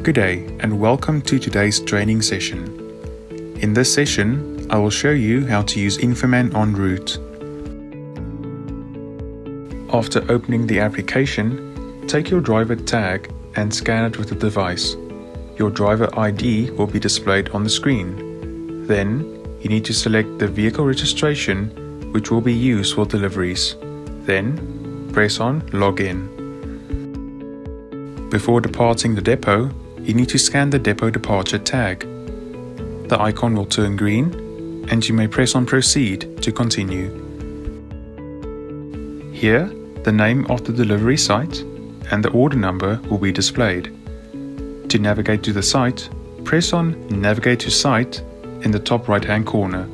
Good day and welcome to today's training session. In this session, I will show you how to use Infoman en route. After opening the application, take your driver tag and scan it with the device. Your driver ID will be displayed on the screen. Then, you need to select the vehicle registration, which will be used for deliveries. Then, press on Login. Before departing the depot, you need to scan the depot departure tag. The icon will turn green, and you may press on Proceed to continue. Here, the name of the delivery site and the order number will be displayed. To navigate to the site, press on Navigate to Site in the top right-hand corner.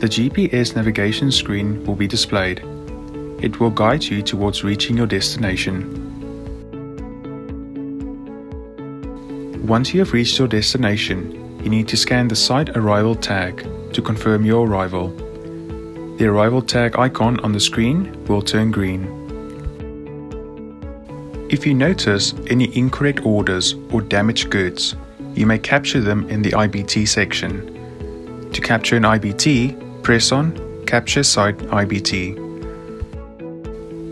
The GPS navigation screen will be displayed. It will guide you towards reaching your destination. Once you have reached your destination, you need to scan the site arrival tag to confirm your arrival. The arrival tag icon on the screen will turn green. If you notice any incorrect orders or damaged goods, you may capture them in the IBT section. To capture an IBT, press on Capture Site IBT.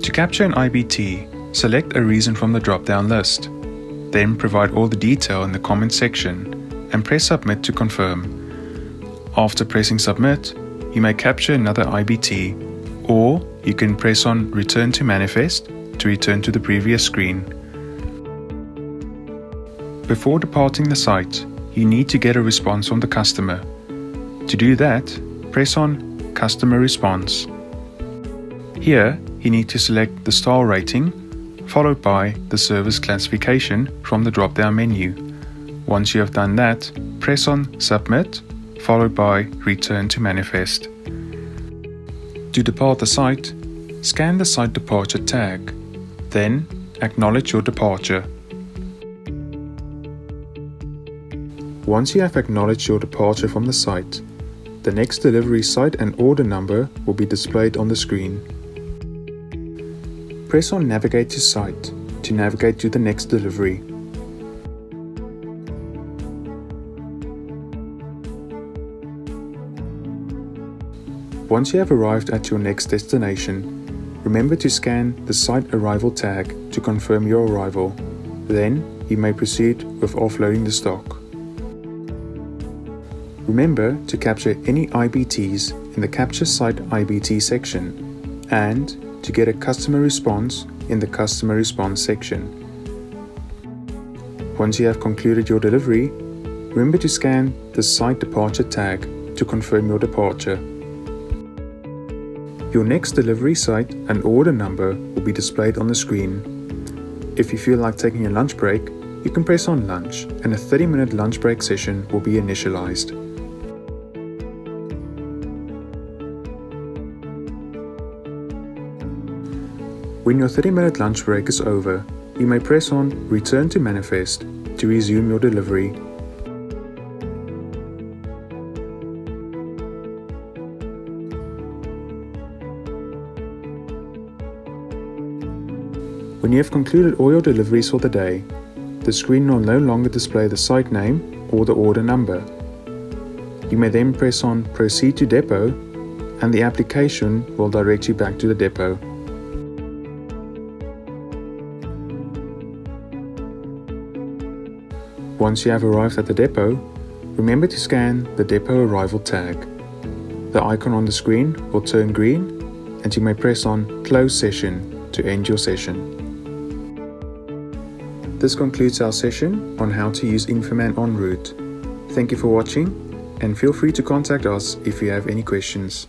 To capture an IBT, select a reason from the drop-down list. Then provide all the detail in the comment section and press Submit to confirm. After pressing Submit, you may capture another IBT, or you can press on Return to Manifest to return to the previous screen. Before departing the site, you need to get a response from the customer. To do that, press on Customer Response. Here, you need to select the star rating, followed by the service classification from the drop-down menu. Once you have done that, press on Submit, followed by Return to Manifest. To depart the site, scan the site departure tag. Then, acknowledge your departure. Once you have acknowledged your departure from the site, the next delivery site and order number will be displayed on the screen. Press on Navigate to Site to navigate to the next delivery. Once you have arrived at your next destination, remember to scan the site arrival tag to confirm your arrival. Then, you may proceed with offloading the stock. Remember to capture any IBTs in the Capture Site IBT section and to get a customer response in the Customer Response section. Once you have concluded your delivery, remember to scan the Site Departure tag to confirm your departure. Your next delivery site and order number will be displayed on the screen. If you feel like taking a lunch break, you can press on Lunch and a 30-minute lunch break session will be initialized. When your 30-minute lunch break is over, you may press on Return to Manifest to resume your delivery. When you have concluded all your deliveries for the day, the screen will no longer display the site name or the order number. You may then press on Proceed to Depot and the application will direct you back to the depot. Once you have arrived at the depot, remember to scan the depot arrival tag. The icon on the screen will turn green and you may press on Close Session to end your session. This concludes our session on how to use Infoman en route. Thank you for watching and feel free to contact us if you have any questions.